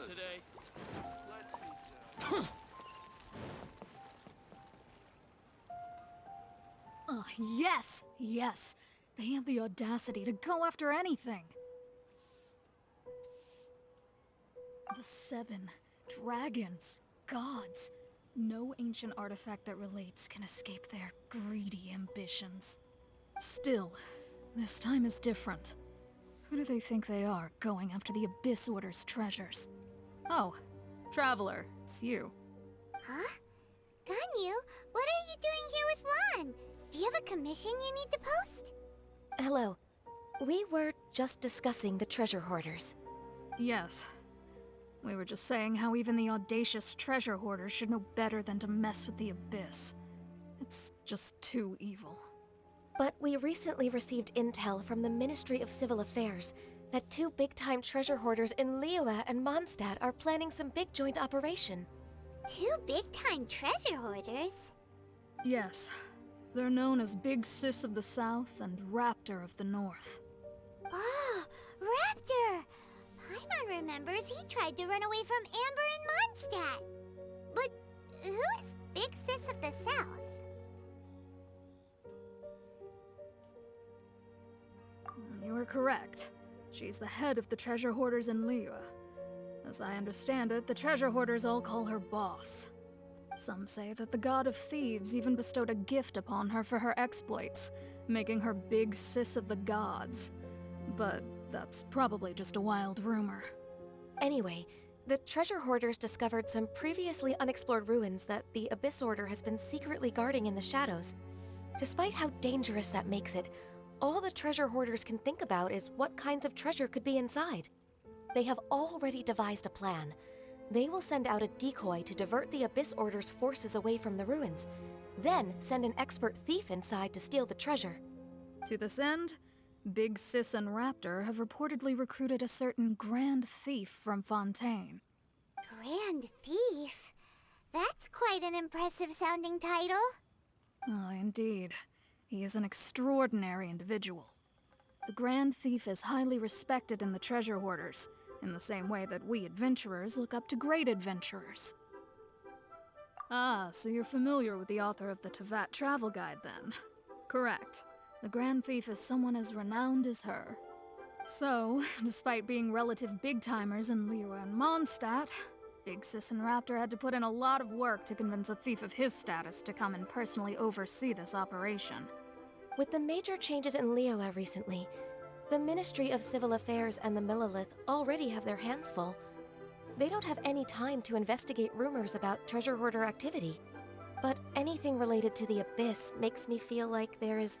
today. Oh, yes! Yes! They have the audacity to go after anything! The 7 dragons, gods. No ancient artifact that relates can escape their greedy ambitions. Still, this time is different. Who do they think they are, going after the Abyss Order's treasures? Oh, Traveler, it's you. Huh? Ganyu, what are you doing here with Lan? Do you have a commission you need to post? Hello. We were just discussing the treasure hoarders. Yes. We were just saying how even the audacious treasure hoarders should know better than to mess with the Abyss. It's just too evil. But we recently received intel from the Ministry of Civil Affairs that 2 big-time treasure hoarders in Liyue and Mondstadt are planning some big joint operation. 2 big-time treasure hoarders? Yes. They're known as Big Sis of the South and Raptor of the North. Oh, Raptor! Paimon remembers he tried to run away from Amber and Mondstadt. But who is Big Sis of the South? You are correct. She's the head of the treasure hoarders in Liyue. As I understand it, the treasure hoarders all call her boss. Some say that the god of thieves even bestowed a gift upon her for her exploits, making her Big Sis of the gods. But that's probably just a wild rumor. Anyway, the treasure hoarders discovered some previously unexplored ruins that the Abyss Order has been secretly guarding in the shadows. Despite how dangerous that makes it, all the treasure hoarders can think about is what kinds of treasure could be inside. They have already devised a plan. They will send out a decoy to divert the Abyss Order's forces away from the ruins, then send an expert thief inside to steal the treasure. To this end, Big Sis and Raptor have reportedly recruited a certain Grand Thief from Fontaine. Grand Thief? That's quite an impressive sounding title. Oh, indeed. He is an extraordinary individual. The Grand Thief is highly respected in the treasure hoarders, in the same way that we adventurers look up to great adventurers. Ah, so you're familiar with the author of the Tevat Travel Guide, then? Correct. The Grand Thief is someone as renowned as her. So, despite being relative big-timers in Liyue and Mondstadt, Big Sis and Raptor had to put in a lot of work to convince a thief of his status to come and personally oversee this operation. With the major changes in Liyue recently, the Ministry of Civil Affairs and the Millelith already have their hands full. They don't have any time to investigate rumors about treasure hoarder activity. But anything related to the Abyss makes me feel like there is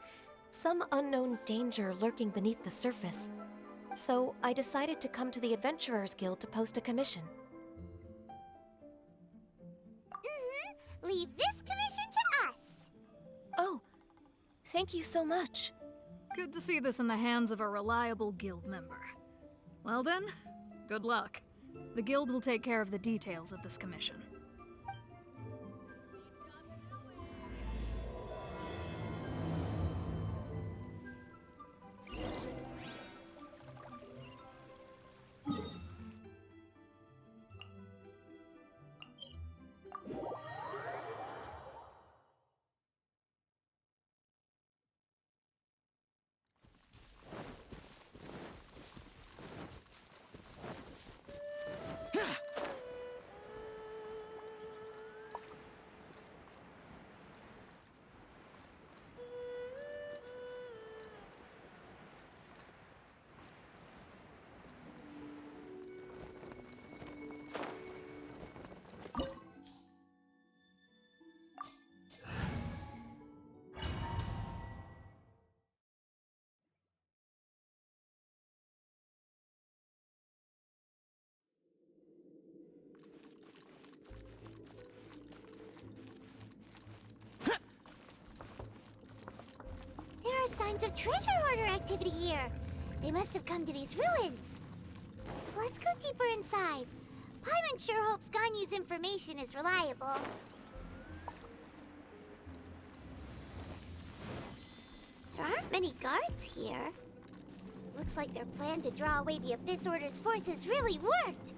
some unknown danger lurking beneath the surface. So I decided to come to the Adventurers Guild to post a commission. Leave this commission to us. Oh, thank you so much. Good to see this in the hands of a reliable guild member. Well then, good luck. The guild will take care of the details of this commission. There are signs of treasure hoarder activity here. They must have come to these ruins. Let's go deeper inside. Paimon sure hopes Ganyu's information is reliable. There aren't many guards here. Looks like their plan to draw away the Abyss Order's forces really worked.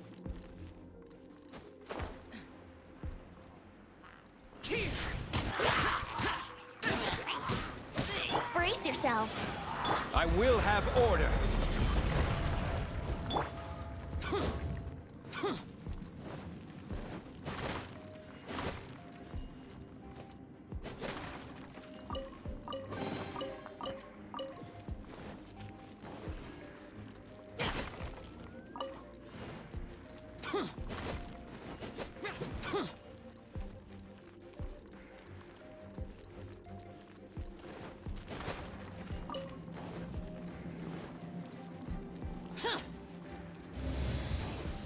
I will have order.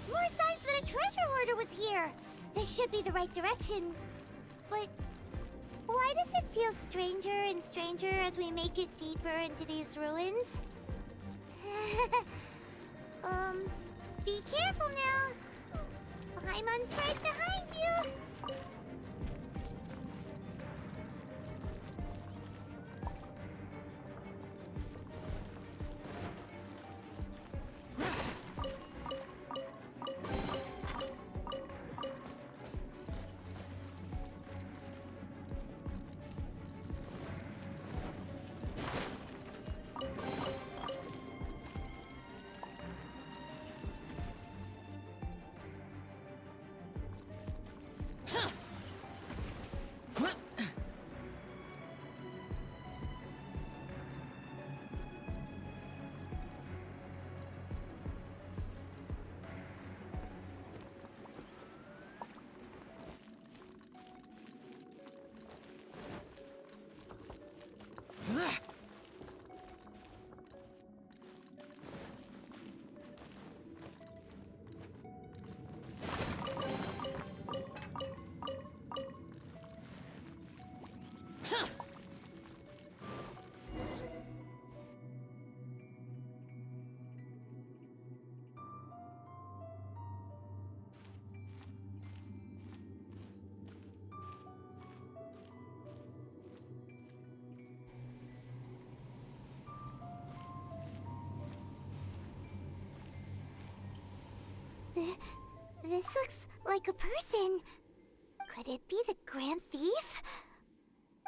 More signs that a treasure hoarder was here. This should be the right direction. But why does it feel stranger and stranger as we make it deeper into these ruins? Be careful now. Paimon's right behind you. This looks like a person. Could it be the Grand Thief?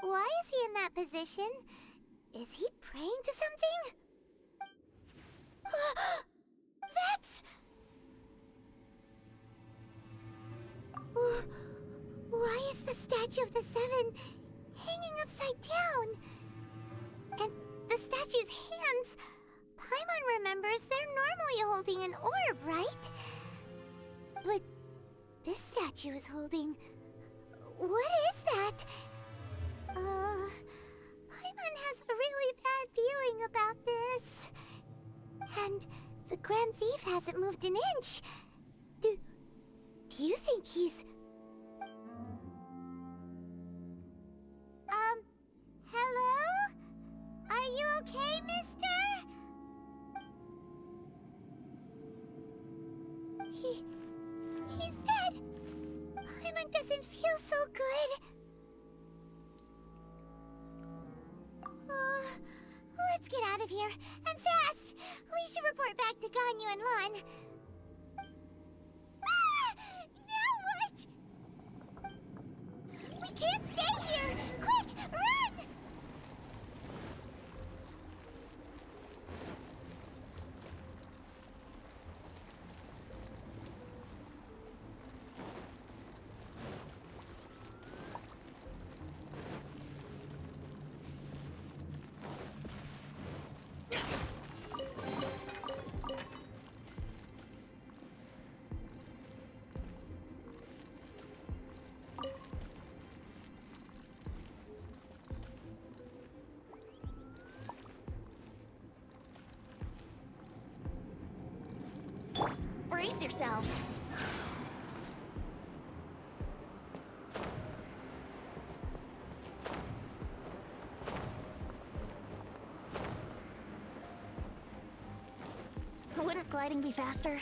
Why is he in that position? Is he praying to something? That's... Why is the statue of the Seven hanging upside down? And the statue's hands... Paimon remembers they're normally holding an orb, right? But this statue is holding... What is that? Paimon has a really bad feeling about this. And the Grand Thief hasn't moved an inch. Do you think he's... Hello? Are you okay, mister? He's dead. Paimon doesn't feel so good. Let's get out of here, and fast! We should report back to Ganyu and Lon. Now what? We can't stay here! Quick, run! Brace yourselves. Wouldn't gliding be faster?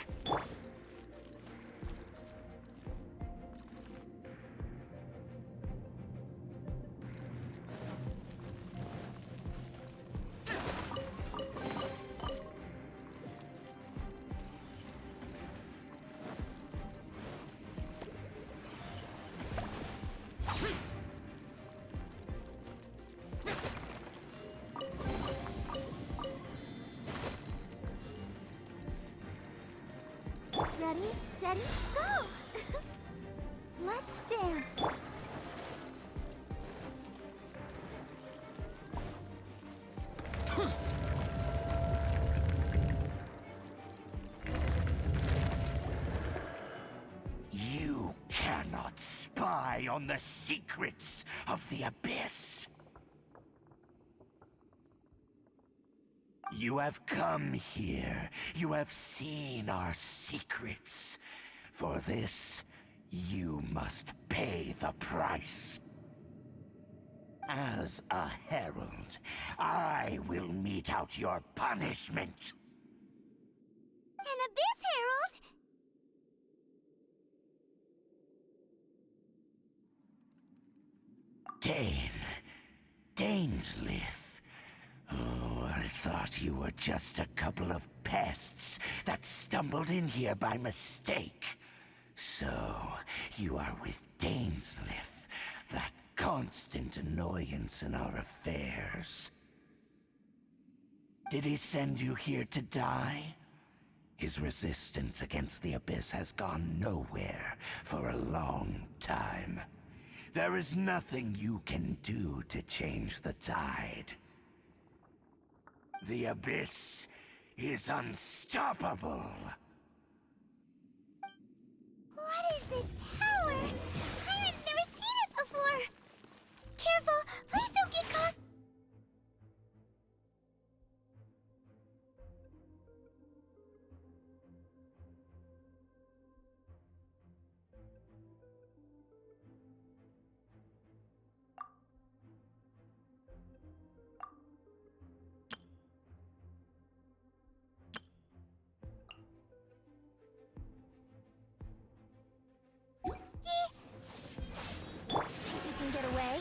Ready, steady, go! Let's dance. You cannot spy on the secrets of the Abyss. You have come here. You have seen our secrets. For this, you must pay the price. As a herald, I will mete out your punishment. An Abyss Herald? Dainsleif. Oh, I thought you were just a couple of pests that stumbled in here by mistake. So, you are with Dainsleif, that constant annoyance in our affairs. Did he send you here to die? His resistance against the Abyss has gone nowhere for a long time. There is nothing you can do to change the tide. The Abyss is unstoppable. What is this power? Pirates never seen it before! Careful! Please don't get caught! Get away.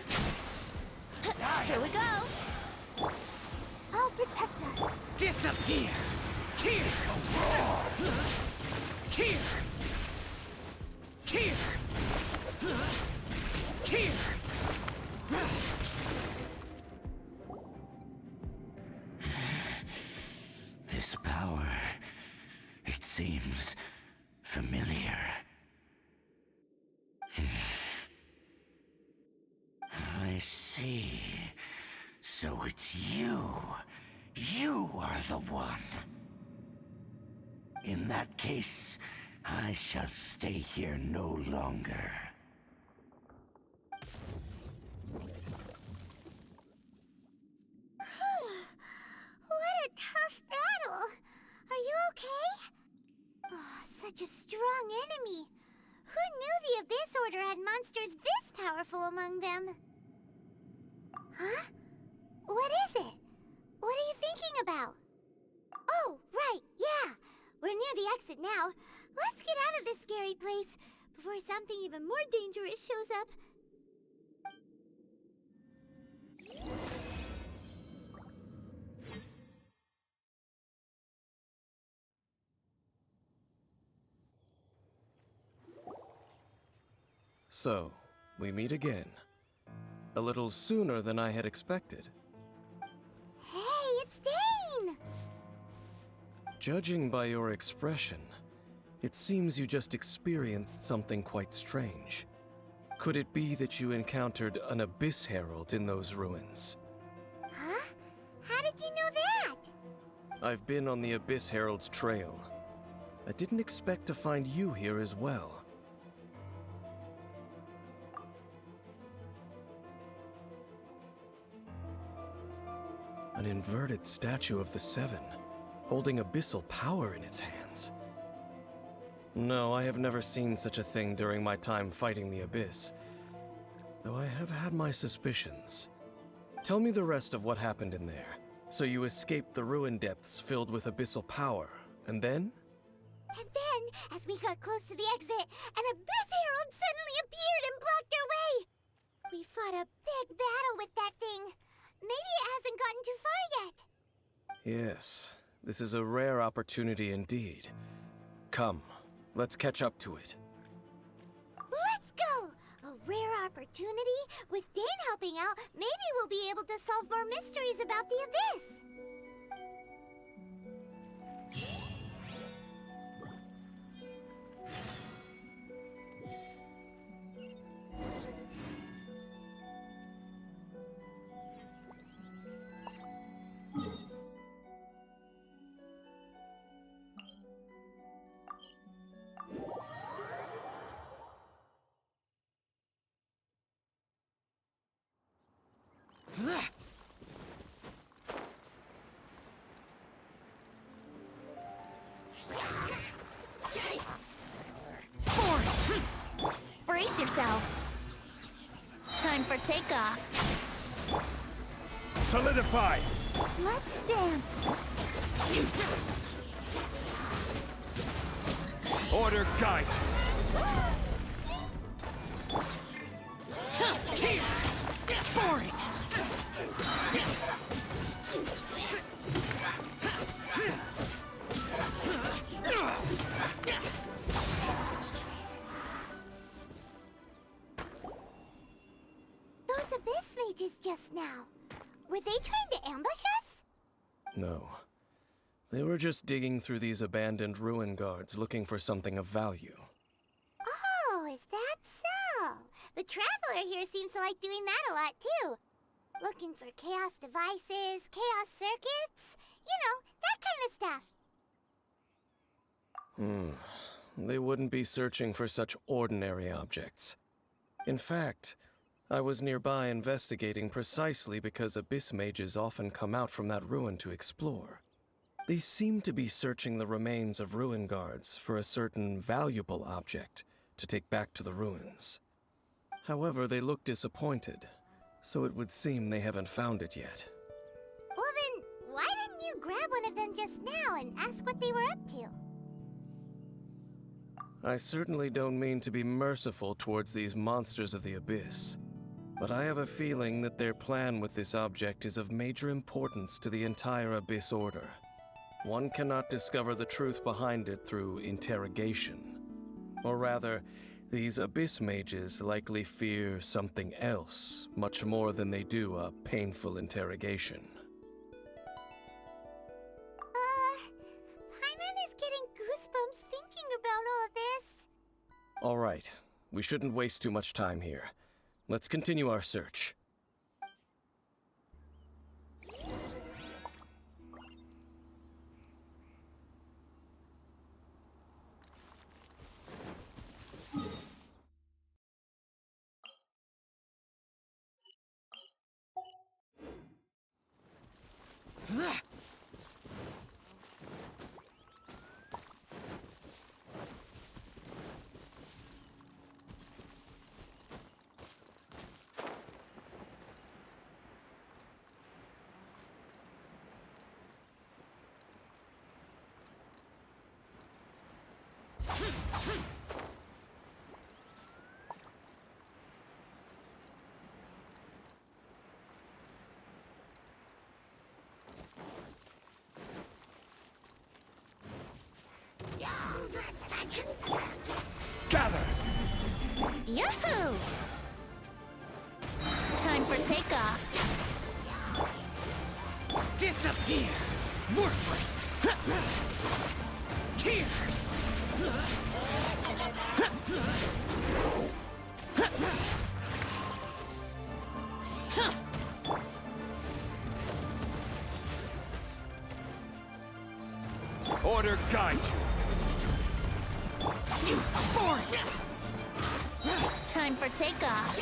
Here we go. I'll protect us. Disappear! Here! Here! Here! Here! This power, it seems familiar. I see. So it's you. You are the one. In that case, I shall stay here no longer. What a tough battle. Are you okay? Oh, such a strong enemy. Who knew the Abyss Order had monsters this powerful among them? Huh? What is it? What are you thinking about? Oh, right, yeah. We're near the exit now. Let's get out of this scary place before something even more dangerous shows up. So, we meet again. A little sooner than I had expected. Hey, it's Dane! Judging by your expression, it seems you just experienced something quite strange. Could it be that you encountered an Abyss Herald in those ruins? Huh? How did you know that? I've been on the Abyss Herald's trail. I didn't expect to find you here as well. An inverted statue of the Seven, holding abyssal power in its hands. No, I have never seen such a thing during my time fighting the Abyss, though I have had my suspicions. Tell me the rest of what happened in there. So you escaped the ruin depths filled with abyssal power, and then? And then, as we got close to the exit, an Abyss Herald suddenly appeared and blocked our way! We fought a big battle with that thing. Maybe it hasn't gotten too far yet. Yes, this is a rare opportunity indeed. Come, let's catch up to it. Let's go! A rare opportunity? With Dane helping out, maybe we'll be able to solve more mysteries about the Abyss. yourself. Time for takeoff. Solidify! Let's dance. Order guide! Boring. Those abyss mages just now. Were they trying to ambush us? No. They were just digging through these abandoned ruin guards looking for something of value. Oh, is that so? The Traveler here seems to like doing that a lot too. Looking for chaos devices, chaos circuits, you know, that kind of stuff. They wouldn't be searching for such ordinary objects. In fact, I was nearby investigating precisely because abyss mages often come out from that ruin to explore. They seem to be searching the remains of ruin guards for a certain valuable object to take back to the ruins. However, they look disappointed, so it would seem they haven't found it yet. Well then, why didn't you grab one of them just now and ask what they were up to? I certainly don't mean to be merciful towards these monsters of the abyss, but I have a feeling that their plan with this object is of major importance to the entire Abyss Order. One cannot discover the truth behind it through interrogation. Or rather, these Abyss mages likely fear something else, much more than they do a painful interrogation. Paimon is getting goosebumps thinking about all this. All right, we shouldn't waste too much time here. Let's continue our search. Gather! Yahoo! Time for takeoff. Disappear! Worthless! Here! Order guide you! Use the fork! Time for takeoff.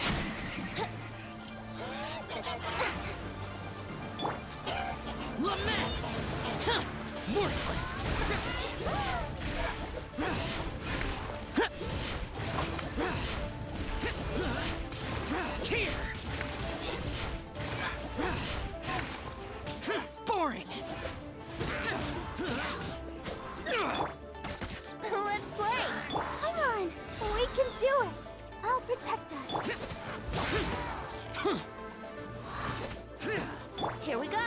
Lament! Worthless! Here! Boring! Let's play! Come on! We can do it! I'll protect us. Here we go!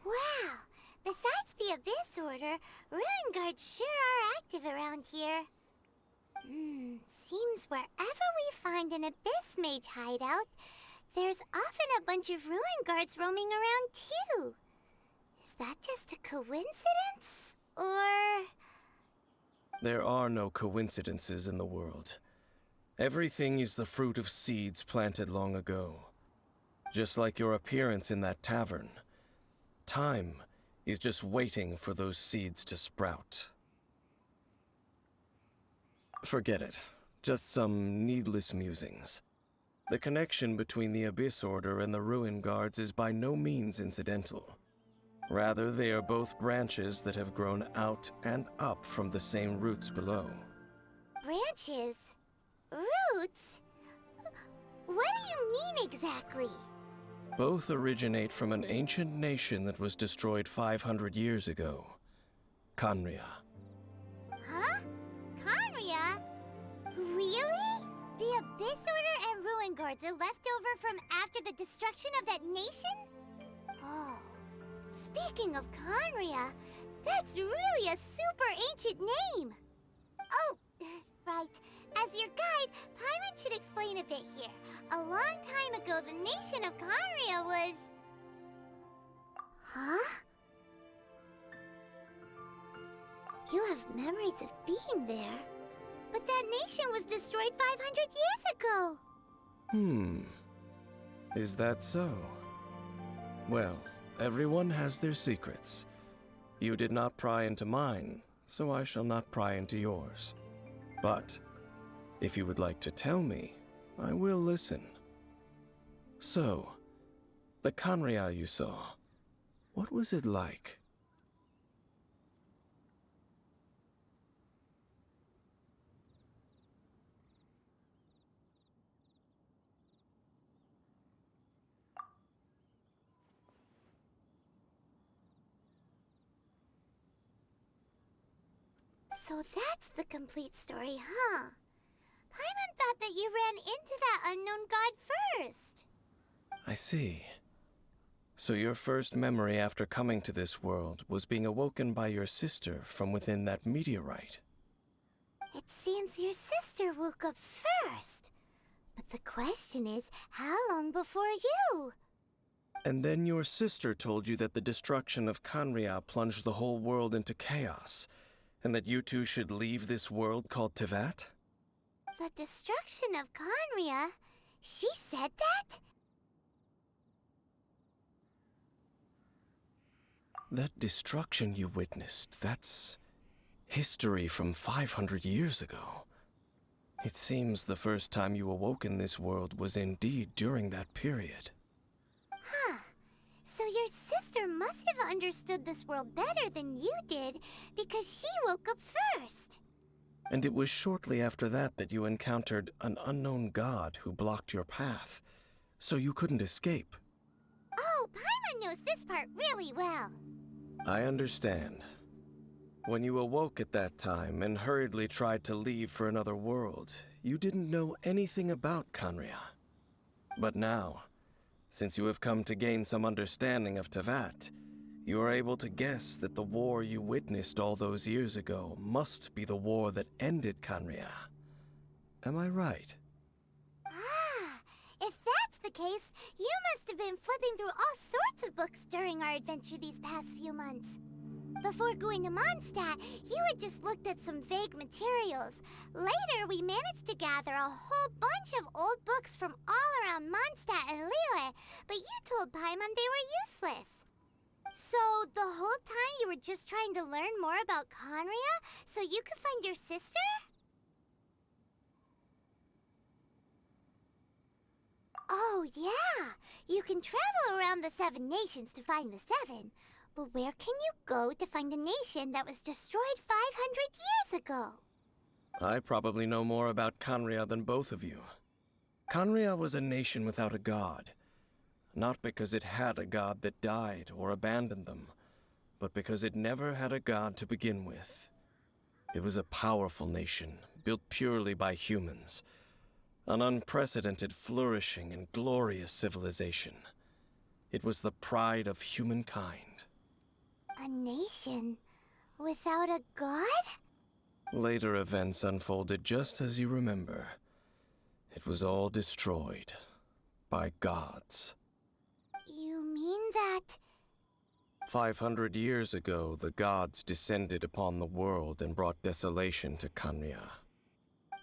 Wow! Besides the Abyss Order, Ruin Guards sure are active around here. Seems wherever we find an Abyss Mage hideout, there's often a bunch of Ruin Guards roaming around too. Is that just a coincidence? Or... There are no coincidences in the world. Everything is the fruit of seeds planted long ago. Just like your appearance in that tavern. Time is just waiting for those seeds to sprout. Forget it. Just some needless musings. The connection between the Abyss Order and the Ruin Guards is by no means incidental. Rather, they are both branches that have grown out and up from the same roots below. Branches? Roots? What do you mean exactly? Both originate from an ancient nation that was destroyed 500 years ago. Khaenri'ah. Huh? Khaenri'ah? Really? The Abyss Order and Ruin Guards are left over from after the destruction of that nation? Oh. Speaking of Khaenri'ah, that's really a super ancient name. Oh, right. As your guide, Paimon should explain a bit here. A long time ago, the nation of Khaenri'ah was... Huh? You have memories of being there. But that nation was destroyed 500 years ago. Is that so? Well, everyone has their secrets. You did not pry into mine, so I shall not pry into yours. But if you would like to tell me, I will listen. So, the Khaenri'ah you saw, what was it like? So that's the complete story, huh? Paimon thought that you ran into that unknown god first. I see. So your first memory after coming to this world was being awoken by your sister from within that meteorite. It seems your sister woke up first. But the question is, how long before you? And then your sister told you that the destruction of Khaenri'ah plunged the whole world into chaos, and that you two should leave this world called Teyvat? The destruction of Khaenri'ah? She said that? That destruction you witnessed, that's history from 500 years ago. It seems the first time you awoke in this world was indeed during that period. Huh. So your sister must have understood this world better than you did, because she woke up first. And it was shortly after that that you encountered an unknown god who blocked your path, so you couldn't escape. Oh, Paimon knows this part really well. I understand. When you awoke at that time and hurriedly tried to leave for another world, you didn't know anything about Khaenri'ah. But now, since you have come to gain some understanding of Teyvat, you are able to guess that the war you witnessed all those years ago must be the war that ended Khaenri'ah. Am I right? Ah, if that's the case, you must have been flipping through all sorts of books during our adventure these past few months. Before going to Mondstadt, you had just looked at some vague materials. Later, we managed to gather a whole bunch of old books from all around Mondstadt and Liyue, but you told Paimon they were useless. So, the whole time you were just trying to learn more about Khaenri'ah so you could find your sister? Oh, yeah! You can travel around the 7 nations to find the 7. But where can you go to find a nation that was destroyed 500 years ago? I probably know more about Khaenri'ah than both of you. Khaenri'ah was a nation without a god. Not because it had a god that died or abandoned them, but because it never had a god to begin with. It was a powerful nation, built purely by humans. An unprecedented, flourishing, and glorious civilization. It was the pride of humankind. A nation without a god? Later events unfolded just as you remember. It was all destroyed by gods. You mean that... 500 years ago, the gods descended upon the world and brought desolation to Khaenri'ah.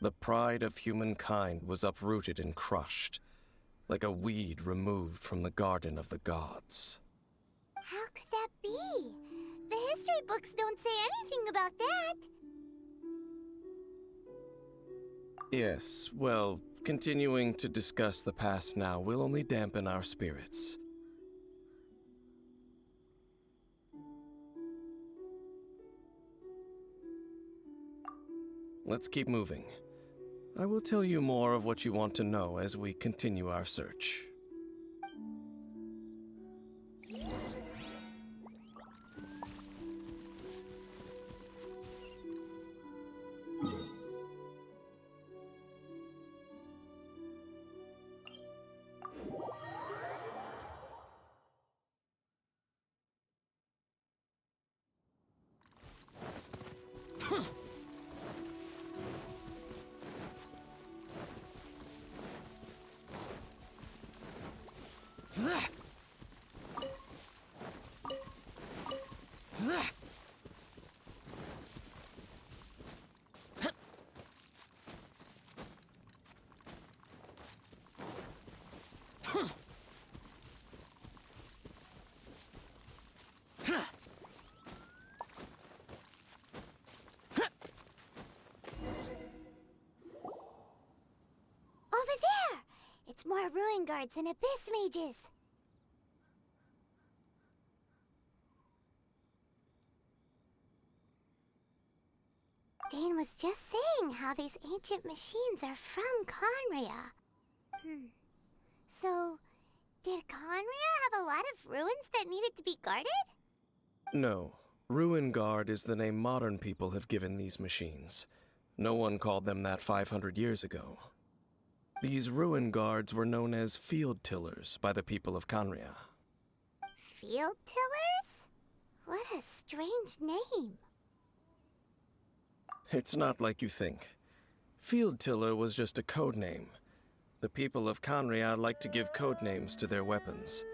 The pride of humankind was uprooted and crushed, like a weed removed from the garden of the gods. How could that be? The history books don't say anything about that. Yes, well, continuing to discuss the past now will only dampen our spirits. let's keep moving. I will tell you more of what you want to know as we continue our search. Over there! It's more ruin guards and abyss mages. Dane was just saying how these ancient machines are from Conria. So, did Conria have a lot of ruins that needed to be guarded? No. Ruin Guard is the name modern people have given these machines. No one called them that 500 years ago. These ruin guards were known as field tillers by the people of Conria. Field tillers? What a strange name. It's not like you think. Field tiller was just a code name. The people of Conria like to give code names to their weapons.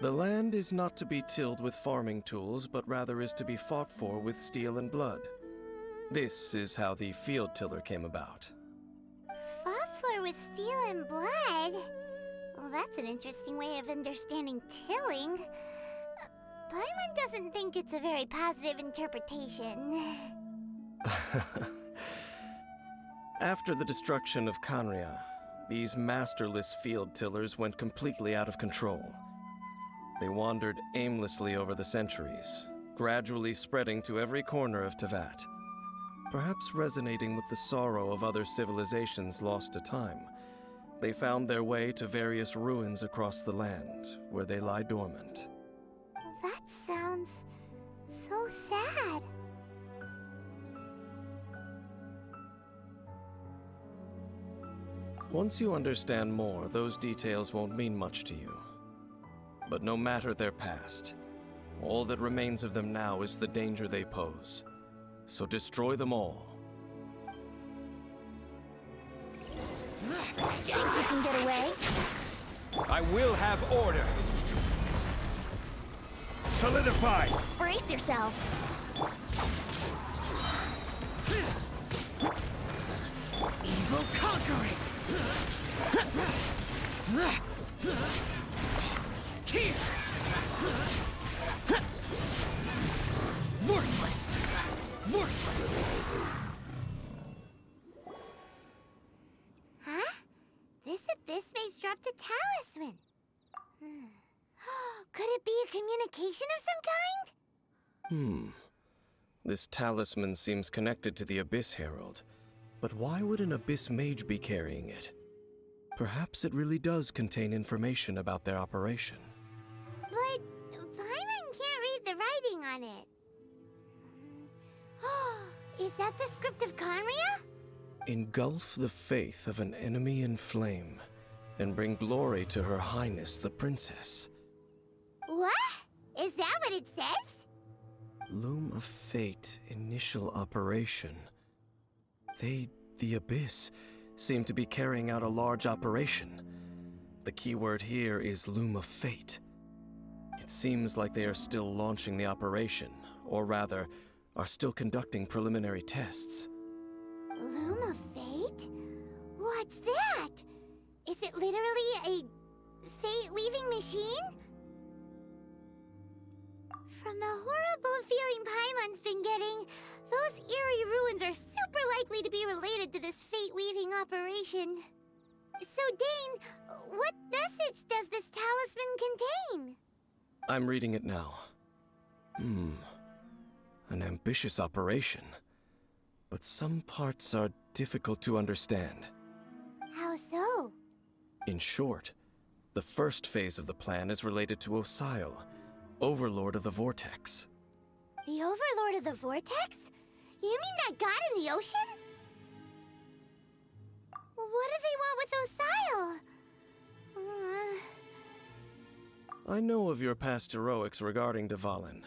The land is not to be tilled with farming tools, but rather is to be fought for with steel and blood. This is how the field tiller came about. Fought for with steel and blood? Well, that's an interesting way of understanding tilling. Paimon doesn't think it's a very positive interpretation. After the destruction of Conria, these masterless field tillers went completely out of control. They wandered aimlessly over the centuries, gradually spreading to every corner of Teyvat. Perhaps resonating with the sorrow of other civilizations lost to time, they found their way to various ruins across the land, where they lie dormant. That sounds so sad. Once you understand more, those details won't mean much to you. But no matter their past, all that remains of them now is the danger they pose. So destroy them all. Think you can get away? I will have order. Solidify! Brace yourself. Evil conquering! Here! Worthless! Worthless! Huh? This abyss mage dropped a talisman. Could it be a communication of some kind? This talisman seems connected to the Abyss Herald. But why would an Abyss Mage be carrying it? Perhaps it really does contain information about their operation. But Paimon can't read the writing on it. Is that the script of Conria? Engulf the faith of an enemy in flame, and bring glory to Her Highness the Princess. What? Is that what it says? Loom of Fate, initial operation. They, the Abyss, seem to be carrying out a large operation. The keyword here is Loom of Fate. It seems like they are still launching the operation, or rather, are still conducting preliminary tests. Loom of Fate? What's that? Is it literally a fate-weaving machine? From the horrible feeling Paimon's been getting, those eerie ruins are super likely to be related to this fate-weaving operation. So, Dane, what message does this talisman contain? I'm reading it now. An ambitious operation. but some parts are difficult to understand. How so? In short, the first phase of the plan is related to Xiao, Overlord of the Vortex. The Overlord of the Vortex? You mean that god in the ocean? What do they want with Xiao? I know of your past heroics regarding Dvalin,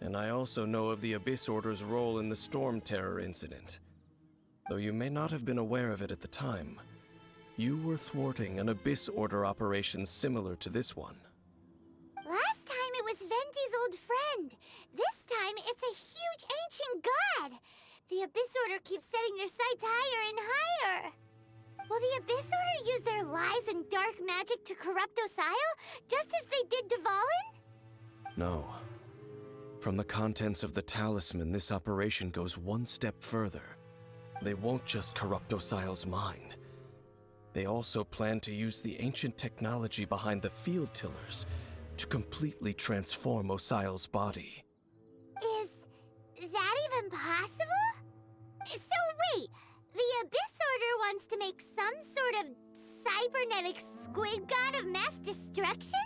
and I also know of the Abyss Order's role in the Storm Terror incident. Though you may not have been aware of it at the time, you were thwarting an Abyss Order operation similar to this one. Last time it was Venti's old friend. This time it's a huge ancient god. The Abyss Order keeps setting their sights higher and higher. Will the Abyss Order use their lies and dark magic to corrupt Xiao, just as they did Dvalin? No. From the contents of the talisman, this operation goes one step further. They won't just corrupt Xiao's mind. They also plan to use the ancient technology behind the field tillers to completely transform Xiao's body. Is that even possible? So wait, the Abyss Order wants to make some sort of cybernetic squid god of mass destruction?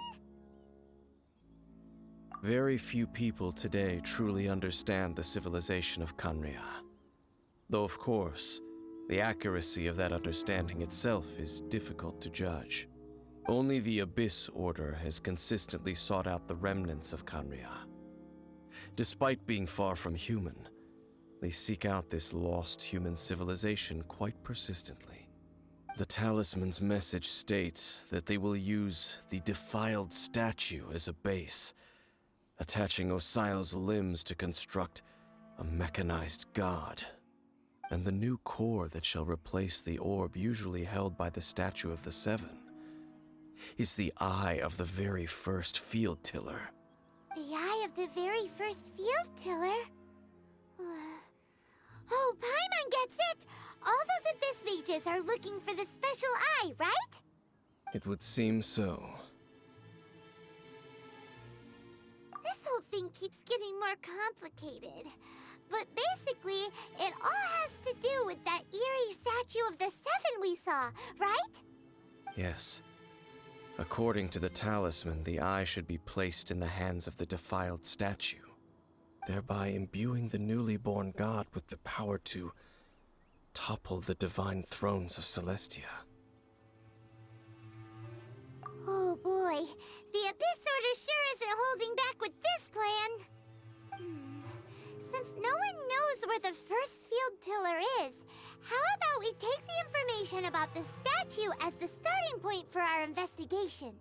Very few people today truly understand the civilization of Khaenri'ah. Though of course, the accuracy of that understanding itself is difficult to judge. Only the Abyss Order has consistently sought out the remnants of Khaenri'ah. Despite being far from human, they seek out this lost human civilization quite persistently. The talisman's message states that they will use the defiled statue as a base, attaching Xiao's limbs to construct a mechanized god. And the new core that shall replace the orb usually held by the Statue of the Seven is the eye of the very first field tiller. The eye of the very first field tiller? Oh, Paimon gets it! All those Abyss mages are looking for the special eye, right? It would seem so. This whole thing keeps getting more complicated. But basically, it all has to do with that eerie statue of the Seven we saw, right? Yes. According to the talisman, the eye should be placed in the hands of the defiled statue, thereby imbuing the newly born god with the power to topple the divine thrones of Celestia. Oh boy, the Abyss Order sure isn't holding back with this plan. Since no one knows where the first field tiller is, how about we take the information about the statue as the starting point for our investigation?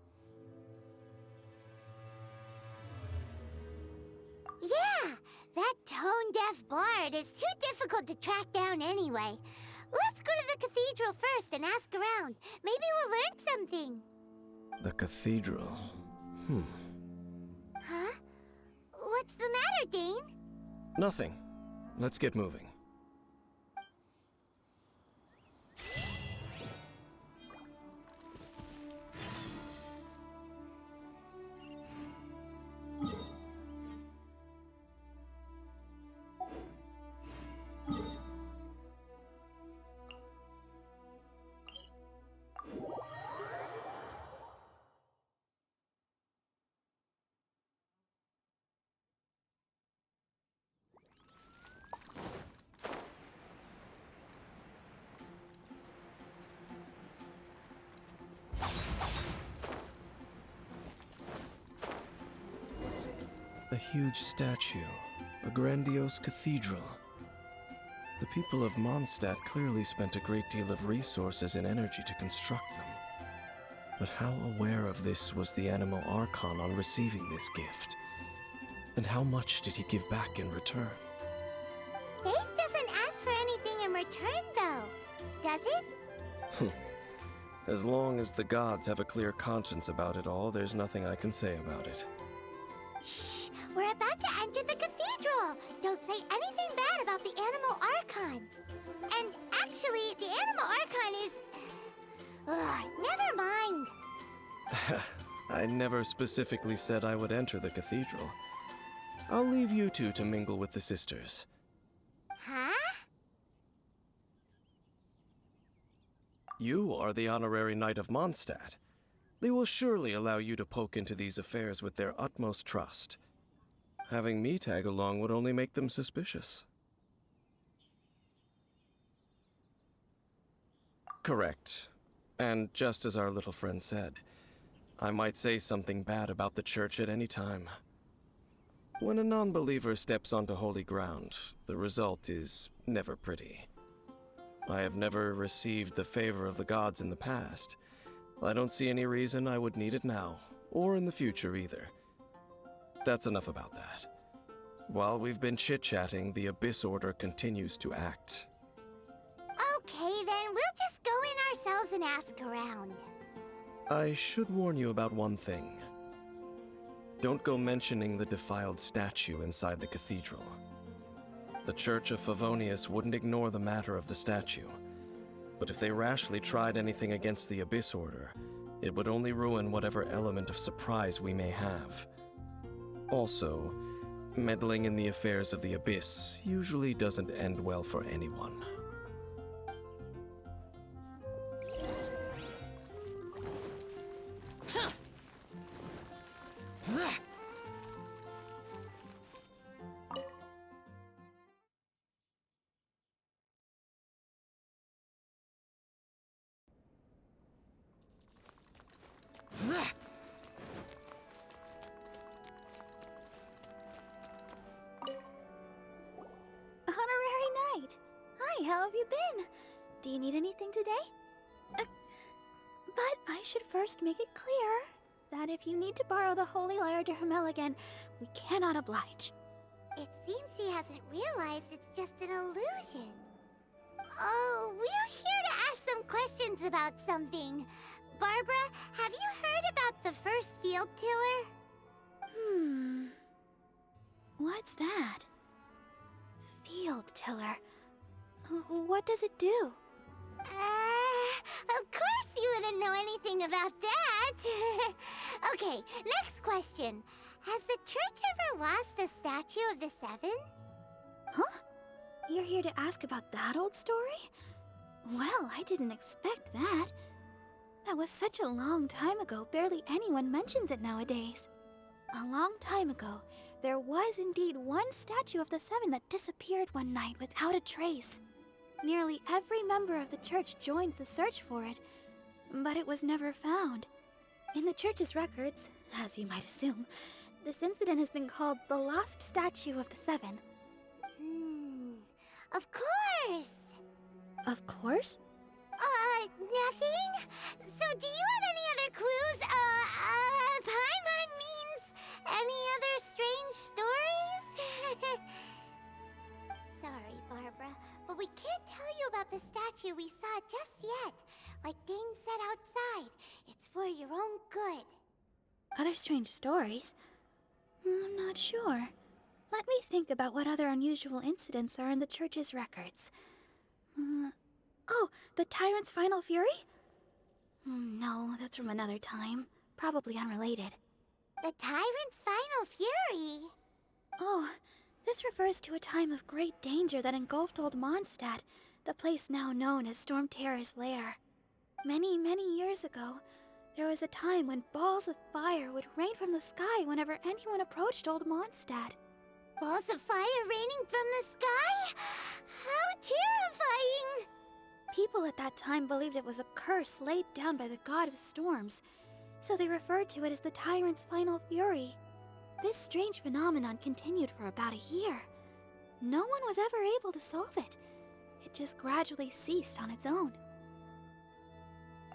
Yeah, that tone-deaf bard is too difficult to track down anyway. Let's go to the cathedral first and ask around. Maybe we'll learn something. The cathedral. Huh? What's the matter, Dane? Nothing. Let's get moving. A huge statue, a grandiose cathedral. The people of Mondstadt clearly spent a great deal of resources and energy to construct them. But how aware of this was the Animal Archon on receiving this gift? And how much did he give back in return? Faith doesn't ask for anything in return, though, does it? As long as the gods have a clear conscience about it all, there's nothing I can say about it. Shh! We're about to enter the cathedral! Don't say anything bad about the Animal Archon. And actually, the Animal Archon is... never mind. I never specifically said I would enter the cathedral. I'll leave you two to mingle with the sisters. Huh? You are the honorary knight of Mondstadt. They will surely allow you to poke into these affairs with their utmost trust. Having me tag along would only make them suspicious. Correct. And just as our little friend said, I might say something bad about the church at any time. When a non-believer steps onto holy ground, the result is never pretty. I have never received the favor of the gods in the past. I don't see any reason I would need it now, or in the future either. That's enough about that. While we've been chit-chatting, the Abyss Order continues to act. Okay, then we'll just go in ourselves and ask around. I should warn you about one thing. Don't go mentioning the defiled statue inside the cathedral. The Church of Favonius wouldn't ignore the matter of the statue, but if they rashly tried anything against the Abyss Order, it would only ruin whatever element of surprise we may have. Also, meddling in the affairs of the Abyss usually doesn't end well for anyone. Honorary Knight. Hi, how have you been? Do you need anything today? But I should first make it clear that if you need to borrow the Holy Lyre to Hermel again, we cannot oblige. It seems she hasn't realized it's just an illusion. Oh, we're here to ask some questions about something. Barbara, have you heard about the first field tiller? What's that? Field tiller. What does it do? Of course you wouldn't know anything about that. Okay, next question. Has the church ever lost a statue of the Seven? Huh? You're here to ask about that old story? Well, I didn't expect that. That was such a long time ago, barely anyone mentions it nowadays. A long time ago, there was indeed one statue of the Seven that disappeared one night without a trace. Nearly every member of the church joined the search for it, but it was never found. In the church's records, as you might assume, this incident has been called the Lost Statue of the Seven. Of course! Of course? Nothing? So do you have any other clues? Paimon means any other strange stories? Sorry, Barbara, but we can't tell you about the statue we saw just yet. Like Dane said outside, it's for your own good. Other strange stories? I'm not sure. Let me think about what other unusual incidents are in the church's records. Oh, the Tyrant's Final Fury? No, that's from another time. Probably unrelated. The Tyrant's Final Fury? Oh, this refers to a time of great danger that engulfed old Mondstadt, the place now known as Storm Terror's lair. Many, many years ago, there was a time when balls of fire would rain from the sky whenever anyone approached old Mondstadt. Balls of fire raining from the sky? How terrifying! People at that time believed it was a curse laid down by the god of storms, so they referred to it as the Tyrant's Final Fury. This strange phenomenon continued for about a year. No one was ever able to solve it. It just gradually ceased on its own.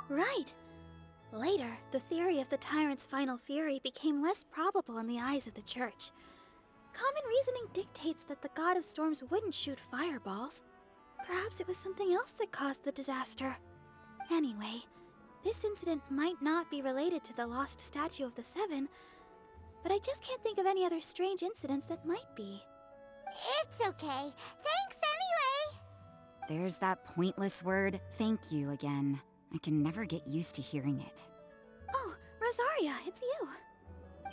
Right. Later, the theory of the Tyrant's Final Fury became less probable in the eyes of the church. Common reasoning dictates that the god of storms wouldn't shoot fireballs. Perhaps it was something else that caused the disaster. Anyway, this incident might not be related to the lost statue of the Seven, but I just can't think of any other strange incidents that might be. It's okay. Thanks anyway! There's that pointless word, thank you, again. I can never get used to hearing it. Oh, Rosaria, it's you.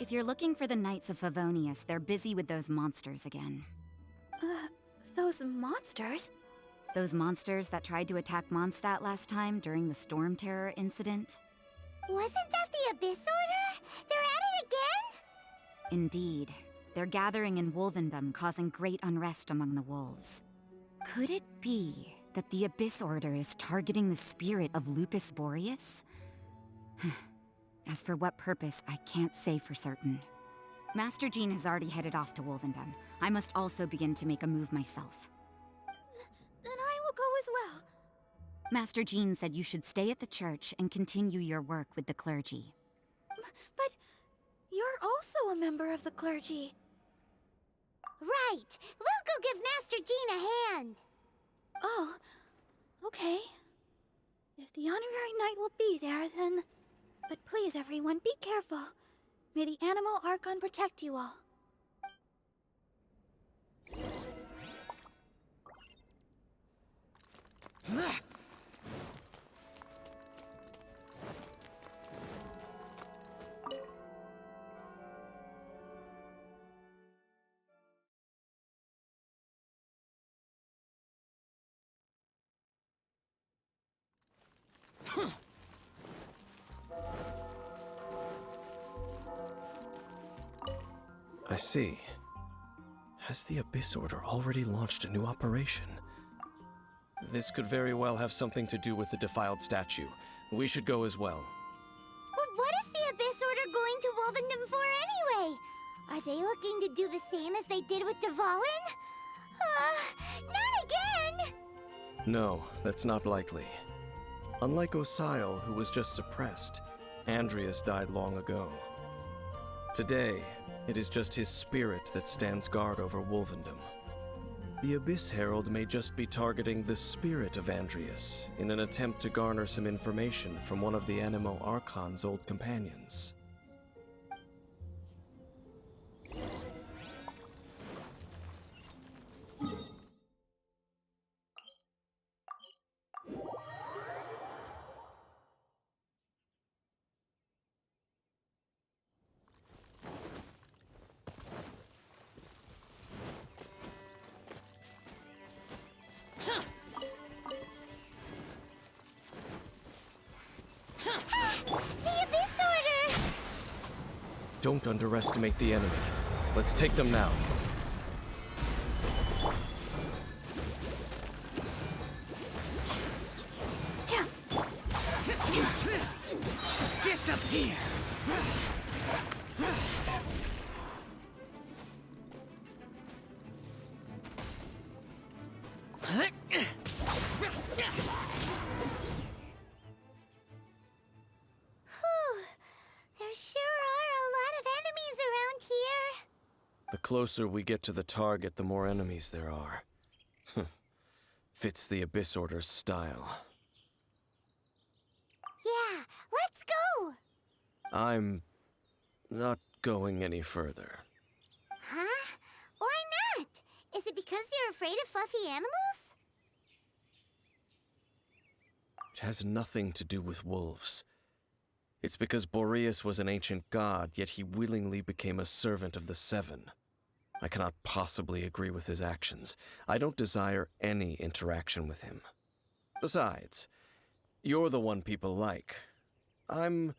If you're looking for the Knights of Favonius, they're busy with those monsters again. Those monsters? Those monsters that tried to attack Mondstadt last time during the Storm Terror incident? Wasn't that the Abyss Order? They're at it again? Indeed. They're gathering in Wolvendom, causing great unrest among the wolves. Could it be that the Abyss Order is targeting the spirit of Lupus Boreas? As for what purpose, I can't say for certain. Master Jean has already headed off to Wolvendom. I must also begin to make a move myself. Then I will go as well. Master Jean said you should stay at the church and continue your work with the clergy. But you're also a member of the clergy. Right. We'll go give Master Jean a hand. Oh, okay. If the honorary knight will be there, then... But please, everyone, be careful. May the Animal Archon protect you all. I see. Has the Abyss Order already launched a new operation? This could very well have something to do with the defiled statue. We should go as well. But what is the Abyss Order going to Wolvendom for anyway? Are they looking to do the same as they did with Dvalin? Not again! No, that's not likely. Unlike Osial, who was just suppressed, Andreas died long ago. Today, it is just his spirit that stands guard over Wolvendom. The Abyss Herald may just be targeting the spirit of Andreas in an attempt to garner some information from one of the Animo Archon's old companions. Don't underestimate the enemy. Let's take them now. Disappear! There sure are a lot of enemies around here. The closer we get to the target, the more enemies there are. Fits the Abyss Order's style. Yeah, let's go! I'm not going any further. Huh? Why not? Is it because you're afraid of fluffy animals? It has nothing to do with wolves. It's because Boreas was an ancient god, yet he willingly became a servant of the Seven. I cannot possibly agree with his actions. I don't desire any interaction with him. Besides, you're the one people like. I'm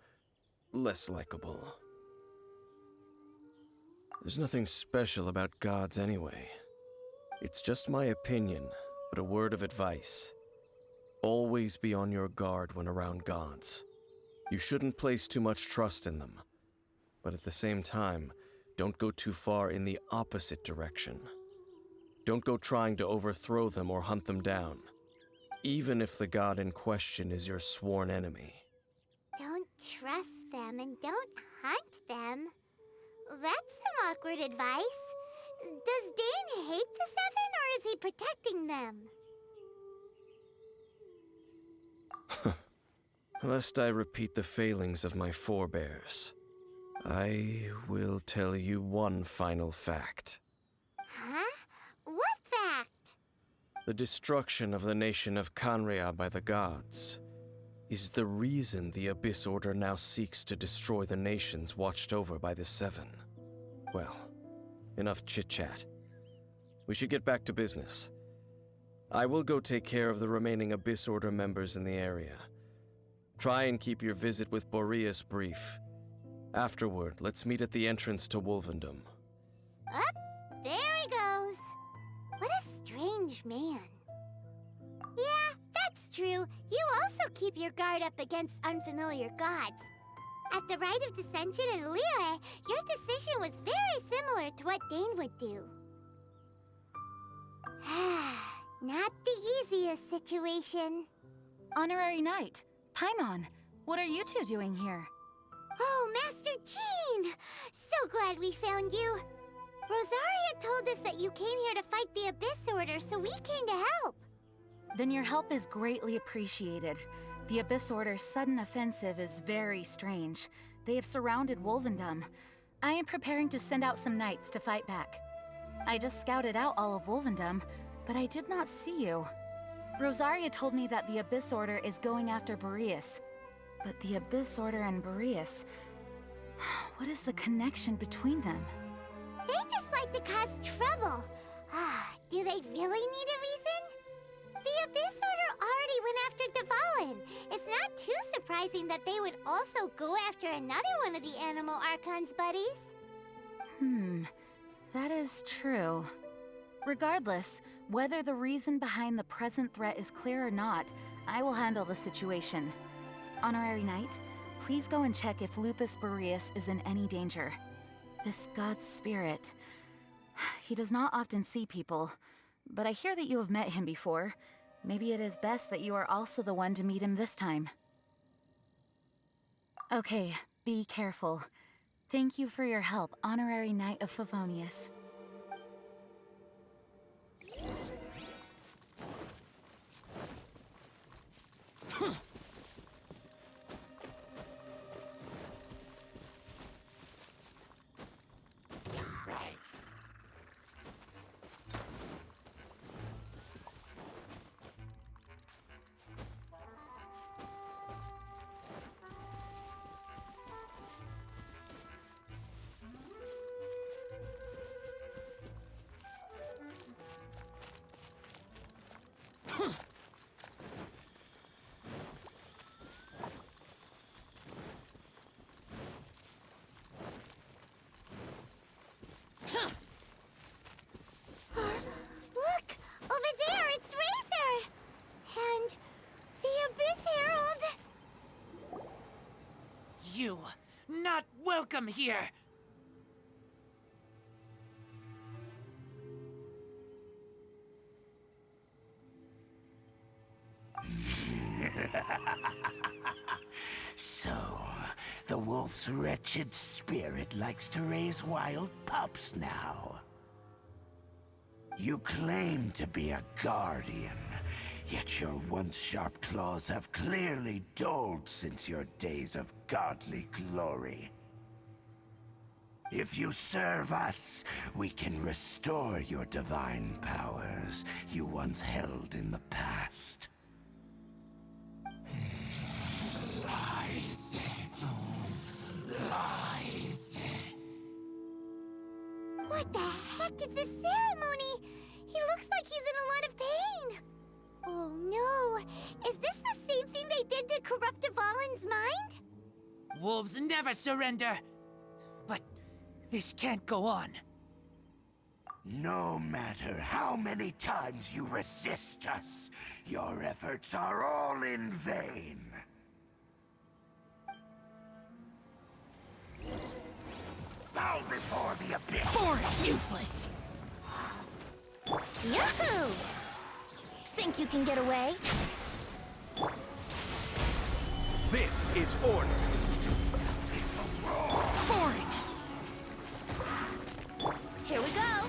less likable. There's nothing special about gods anyway. It's just my opinion, but a word of advice. Always be on your guard when around gods. You shouldn't place too much trust in them. But at the same time, don't go too far in the opposite direction. Don't go trying to overthrow them or hunt them down, even if the god in question is your sworn enemy. Don't trust them and don't hunt them. That's some awkward advice. Does Dane hate the Seven, or is he protecting them? Lest I repeat the failings of my forebears, I will tell you one final fact. Huh? What fact? The destruction of the nation of Canria by the gods is the reason the Abyss Order now seeks to destroy the nations watched over by the Seven. Well, enough chit-chat. We should get back to business. I will go take care of the remaining Abyss Order members in the area. Try and keep your visit with Boreas brief. Afterward, let's meet at the entrance to Wolvendom. Up, there he goes. What a strange man. Yeah, that's true. You also keep your guard up against unfamiliar gods. At the Rite of Dissension in Liyue, your decision was very similar to what Dane would do. Not the easiest situation. Honorary Knight, Paimon, what are you two doing here? Oh, Master Jean! So glad we found you. Rosaria told us that you came here to fight the Abyss Order, so we came to help. Then your help is greatly appreciated. The Abyss Order's sudden offensive is very strange. They have surrounded Wolvendom. I am preparing to send out some knights to fight back. I just scouted out all of Wolvendom, but I did not see you. Rosaria told me that the Abyss Order is going after Boreas. But the Abyss Order and Boreas... what is the connection between them? They just like to cause trouble. Do they really need a reason? The Abyss Order already went after Dvalin. It's not too surprising that they would also go after another one of the Animal Archon's buddies. That is true. Regardless, whether the reason behind the present threat is clear or not, I will handle the situation. Honorary Knight, please go and check if Lupus Boreas is in any danger. This god's spirit... he does not often see people, but I hear that you have met him before. Maybe it is best that you are also the one to meet him this time. Okay, be careful. Thank you for your help, Honorary Knight of Favonius. Look! Over there, it's Razor! And the Abyss Herald! You, not welcome here! So, the wolf's wretched spirit likes to raise wild pups now. You claim to be a guardian, yet your once sharp claws have clearly dulled since your days of godly glory. If you serve us, we can restore your divine powers you once held in the past. Lies. Lies. What the heck is this ceremony? He looks like he's in a lot of pain. Oh no, is this the same thing they did to corrupt Dvalin's mind? Wolves never surrender! But this can't go on. No matter how many times you resist us, your efforts are all in vain. Bow before the abyss! Boring! Useless! Yahoo! Think you can get away? This is order! Boring! Here we go!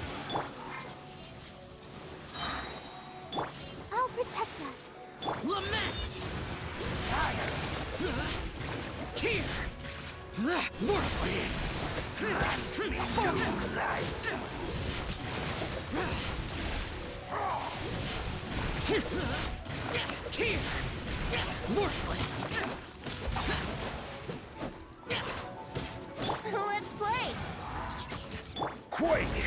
I'll protect us. Lament! Here! Worthless! Here! Worthless! Let's play! Quake!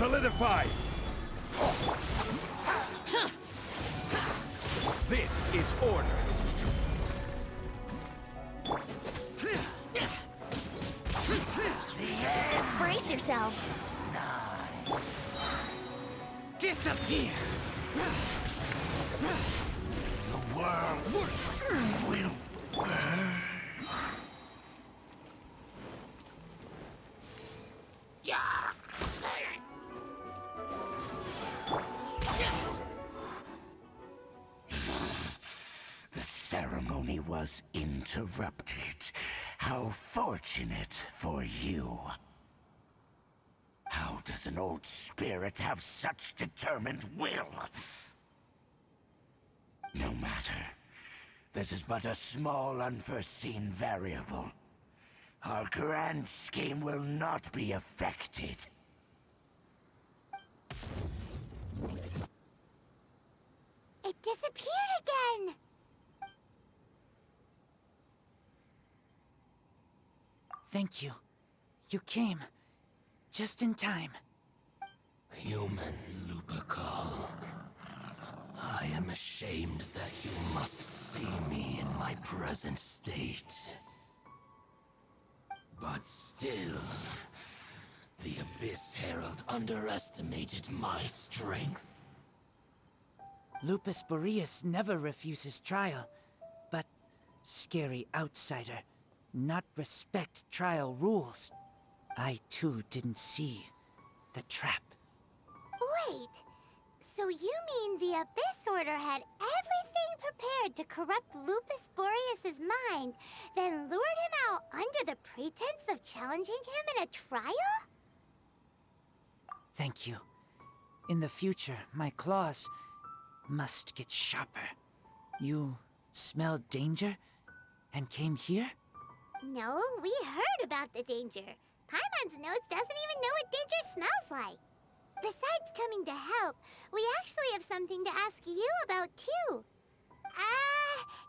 Solidify! This is order. Brace yourself. Disappear! The world will burn. The ceremony was interrupted. How fortunate for you. How does an old spirit have such determined will? No matter. This is but a small unforeseen variable. Our grand scheme will not be affected. It disappeared again! Thank you. You came. Just in time. Human Lupercal. I am ashamed that you must see me in my present state. But still, the Abyss Herald underestimated my strength. Lupus Boreas never refuses trial, but scary outsider, not respect trial rules. I too didn't see the trap. Wait, so you mean the Abyss Order had everything prepared to corrupt Lupus Boreas' mind, then lured him out under the pretense of challenging him in a trial? Thank you. In the future, my claws must get sharper. You smelled danger and came here? No, we heard about the danger. Paimon's nose doesn't even know what danger smells like. Besides coming to help, we actually have something to ask you about too.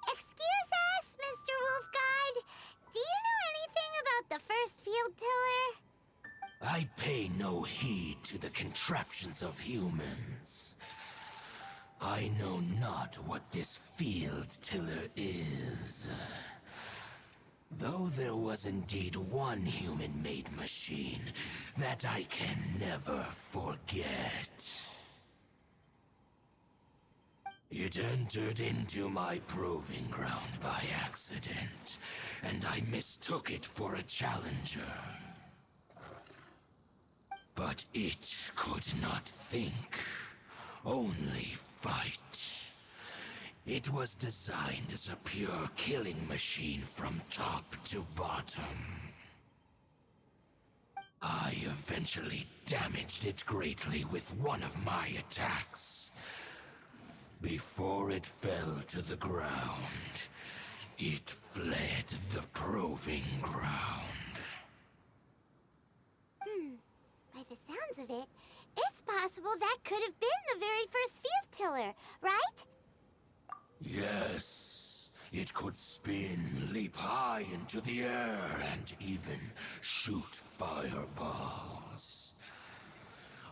Excuse us, Mr. Wolf God. Do you know anything about the first field tiller? I pay no heed to the contraptions of humans. I know not what this field tiller is. Though there was indeed one human-made machine that I can never forget. It entered into my proving ground by accident, and I mistook it for a challenger. But it could not think, only fight. It was designed as a pure killing machine from top to bottom. I eventually damaged it greatly with one of my attacks. Before it fell to the ground, it fled the proving ground. By the sounds of it, it's possible that could have been the very first field tiller, right? Yes, it could spin, leap high into the air, and even shoot fireballs.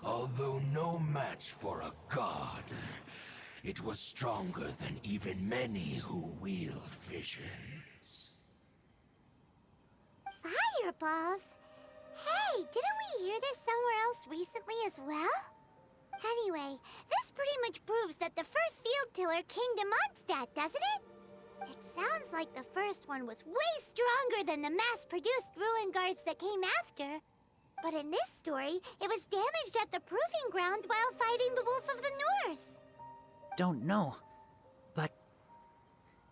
Although no match for a god, it was stronger than even many who wield visions. Fireballs? Hey, didn't we hear this somewhere else recently as well? Anyway, this pretty much proves that the first field tiller came to Mondstadt, doesn't it? It sounds like the first one was way stronger than the mass-produced ruin guards that came after. But in this story, it was damaged at the proving ground while fighting the Wolf of the North. Don't know, but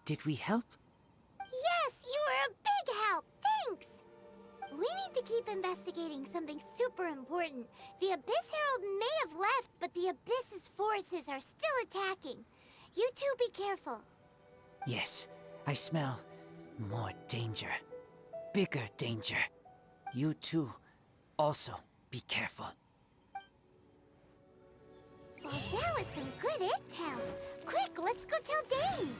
did we help? Yes, you were a big help. Thanks. We need to keep investigating something super important. The Abyss Herald may have left, but the Abyss's forces are still attacking. You two be careful. Yes, I smell more danger. Bigger danger. You two also be careful. Well, that was some good intel. Quick, let's go tell Dane.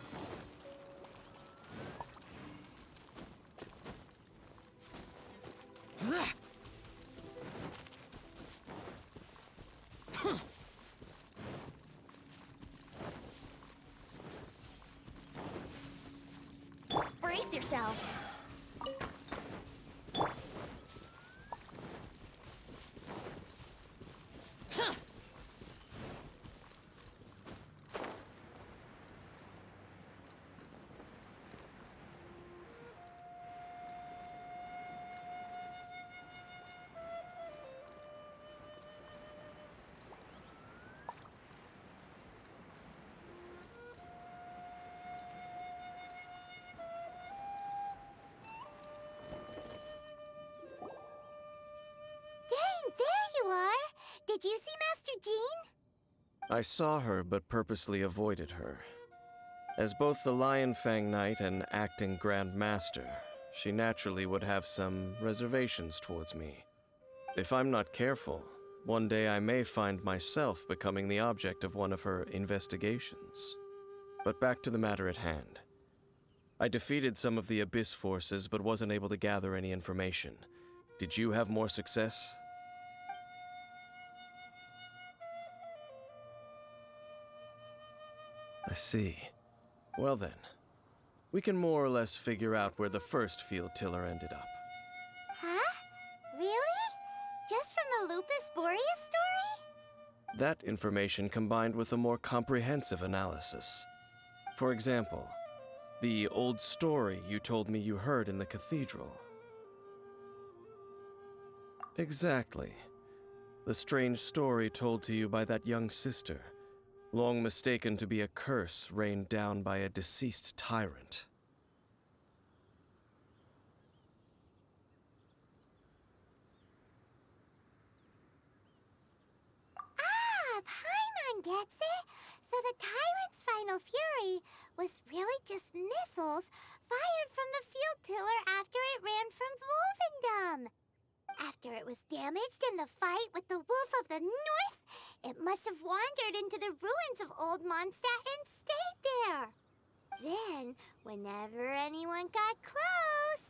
themselves. There you are! Did you see Master Jean? I saw her, but purposely avoided her. As both the Lion Fang Knight and acting Grand Master, she naturally would have some reservations towards me. If I'm not careful, one day I may find myself becoming the object of one of her investigations. But back to the matter at hand. I defeated some of the Abyss forces, but wasn't able to gather any information. Did you have more success? I see. Well then, we can more or less figure out where the first field tiller ended up. Huh? Really? Just from the Lupus Boreas story? That information combined with a more comprehensive analysis. For example, the old story you told me you heard in the cathedral. Exactly. The strange story told to you by that young sister, long mistaken to be a curse rained down by a deceased tyrant. Ah, Paimon gets it! So the tyrant's final fury was really just missiles fired from the field tiller after it ran from Wolvendom. After it was damaged in the fight with the Wolf of the North, it must have wandered into the ruins of Old Mondstadt and stayed there. Then, whenever anyone got close,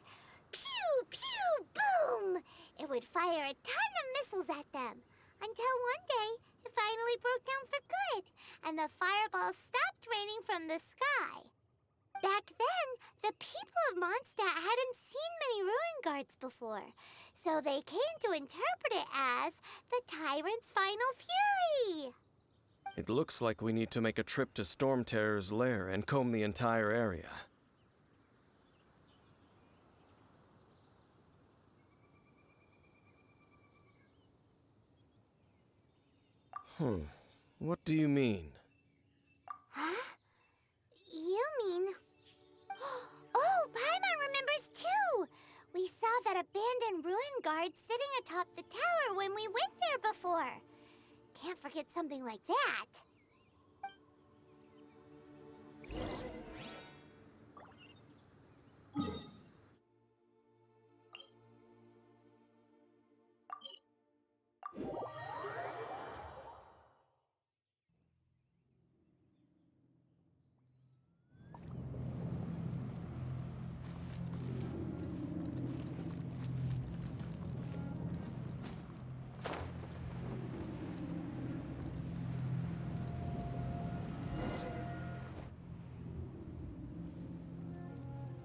pew, pew, boom! It would fire a ton of missiles at them, until one day it finally broke down for good, and the fireballs stopped raining from the sky. Back then, the people of Mondstadt hadn't seen many ruin guards before, so they came to interpret it as the tyrant's final fury. It looks like we need to make a trip to Storm Terror's lair and comb the entire area. What do you mean? Huh? You mean... Oh, Paimon remembers too! We saw that abandoned ruin guard sitting atop the tower when we went there before. Can't forget something like that.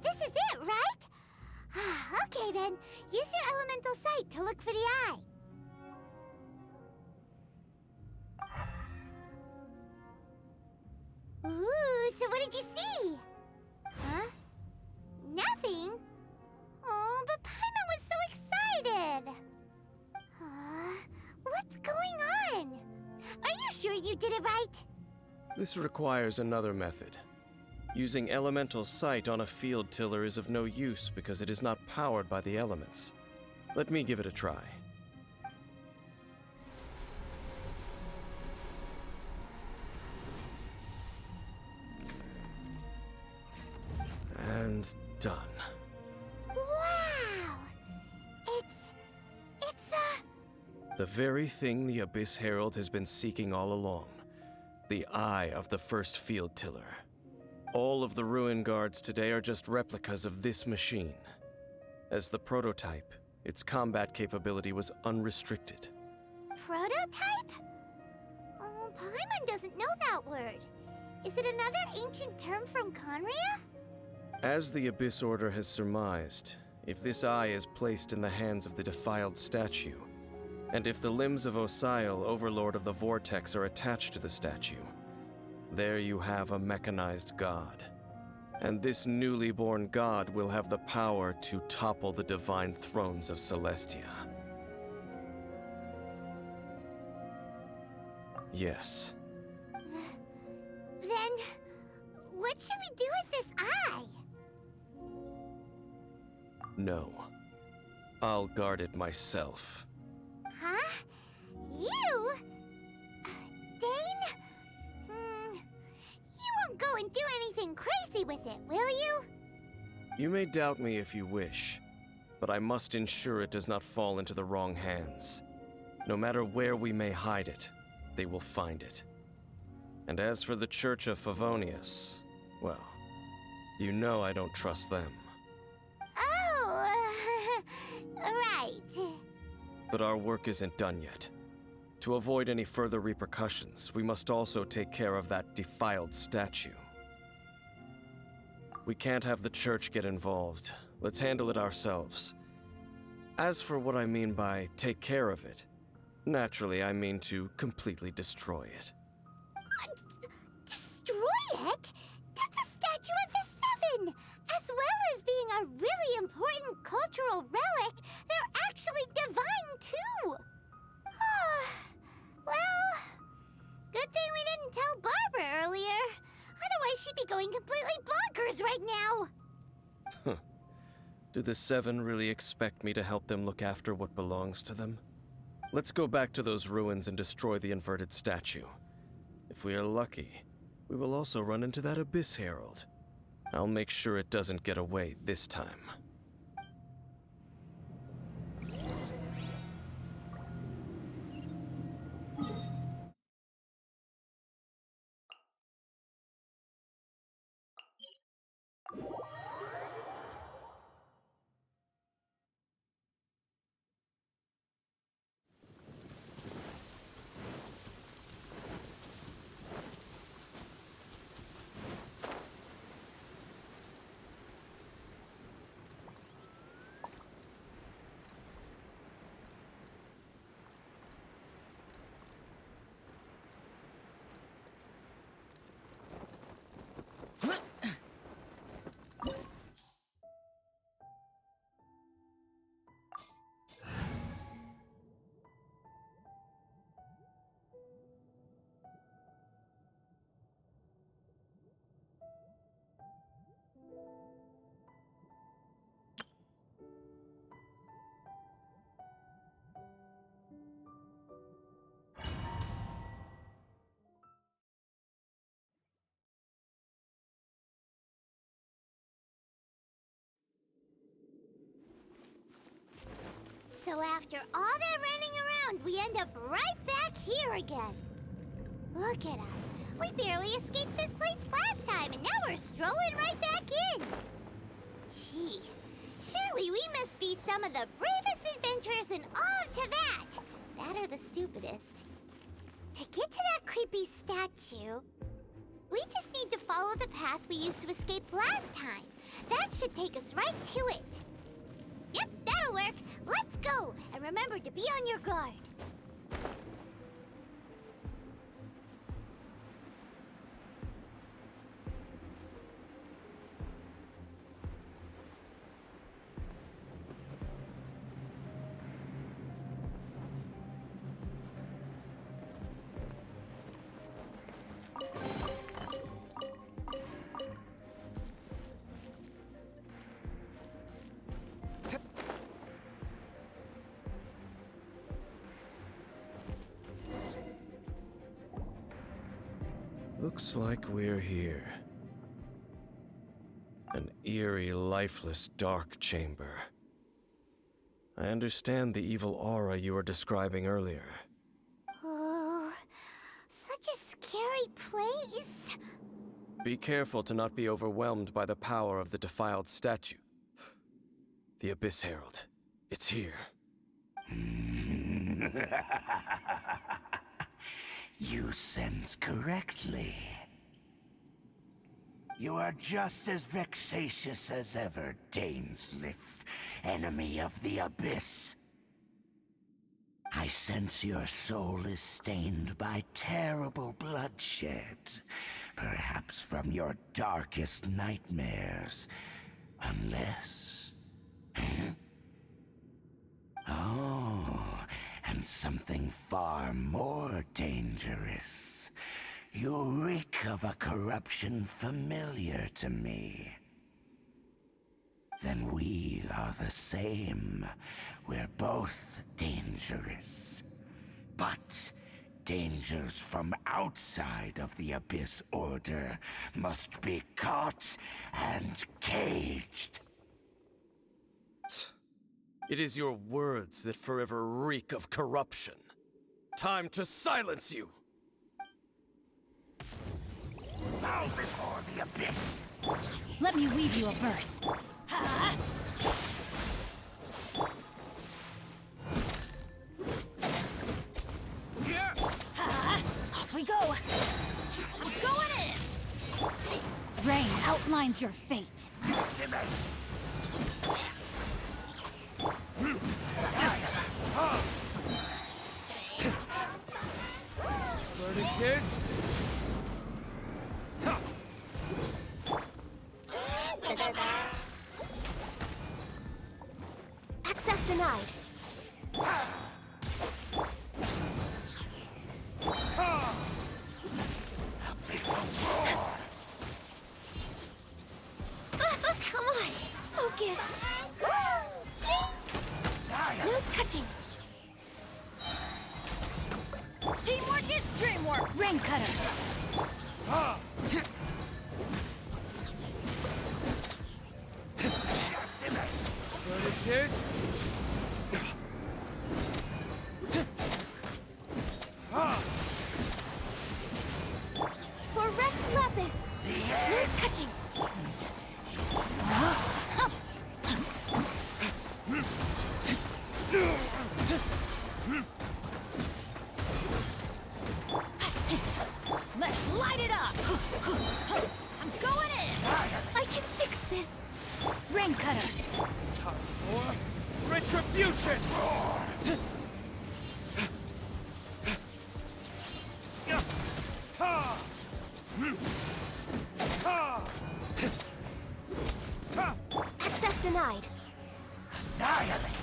This is it, right? Okay then, use your elemental sight to look for the eye. Ooh, so what did you see? Huh? Nothing? Oh, but Paimon was so excited. What's going on? Are you sure you did it right? This requires another method. Using elemental sight on a field tiller is of no use because it is not powered by the elements. Let me give it a try. And done. Wow! It's The very thing the Abyss Herald has been seeking all along. The eye of the first field tiller. All of the ruin guards today are just replicas of this machine. As the prototype, its combat capability was unrestricted. prototype? Oh, Paimon doesn't know that word. Is it another ancient term from Conria? As the Abyss Order has surmised, if this eye is placed in the hands of the defiled statue, and if the limbs of Osial, Overlord of the Vortex, are attached to the statue, there you have a mechanized god. And this newly born god will have the power to topple the divine thrones of Celestia. Yes. Then, what should we do with this eye? No. I'll guard it myself. Huh? You? Dane? You won't go and do anything crazy with it, will you? You may doubt me if you wish, but I must ensure it does not fall into the wrong hands. No matter where we may hide it, they will find it. And as for the Church of Favonius, well, you know I don't trust them. Oh, right. But our work isn't done yet. To avoid any further repercussions, we must also take care of that defiled statue. We can't have the Church get involved. Let's handle it ourselves. As for what I mean by take care of it, naturally I mean to completely destroy it. Destroy it? That's a statue of the Seven! As well as being a really important cultural relic, they're actually divine too! Well, good thing we didn't tell Barbara earlier. Otherwise she'd be going completely bonkers right now! Do the Seven really expect me to help them look after what belongs to them? Let's go back to those ruins and destroy the inverted statue. If we are lucky, we will also run into that Abyss Herald. I'll make sure it doesn't get away this time. So after all that running around, we end up right back here again. Look at us. We barely escaped this place last time, and now we're strolling right back in. Gee, surely we must be some of the bravest adventurers in all of Teyvat. That or the stupidest. To get to that creepy statue, we just need to follow the path we used to escape last time. That should take us right to it. Yep, that'll work. Let's go, and remember to be on your guard. Looks like we're here. An eerie, lifeless, dark chamber. I understand the evil aura you were describing earlier. Oh, such a scary place. Be careful to not be overwhelmed by the power of the defiled statue. The Abyss Herald. It's here. You sense correctly. You are just as vexatious as ever, Dainsliff, enemy of the Abyss. I sense your soul is stained by terrible bloodshed, perhaps from your darkest nightmares, unless... Oh, and something far more dangerous. You reek of a corruption familiar to me. Then we are the same. We're both dangerous. But dangers from outside of the Abyss Order must be caught and caged. It is your words that forever reek of corruption. Time to silence you! Bow before the Abyss! Let me weave you a verse. Ha! Ha! Off we go! I'm going in! Rain outlines your fate. Verdict is... Access denied. Come on, focus. No touching. Teamwork is dreamwork! Rain cutter! Verdict is... For Rex Lapis. No touching. Let's light it up! I'm going in! I can fix this. Rain cutter! Time for retribution! Access denied. Annihilate!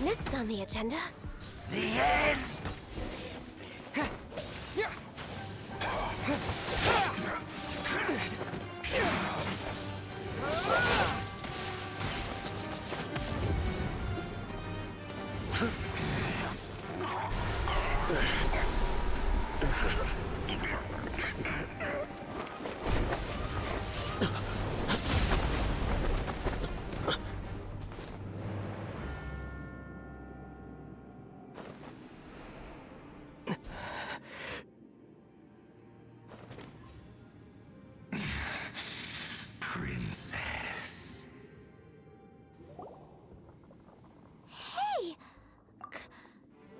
Next on the agenda. The end! Princess. Hey!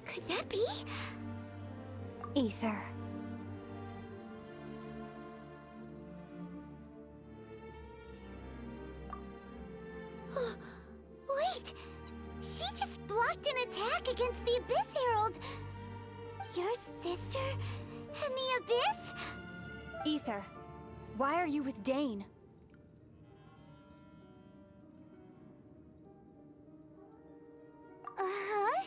Could that be? Ether. Wait! She just blocked an attack against the Abyss Herald! Your sister and the Abyss? Ether, why are you with Dane? Uh-huh.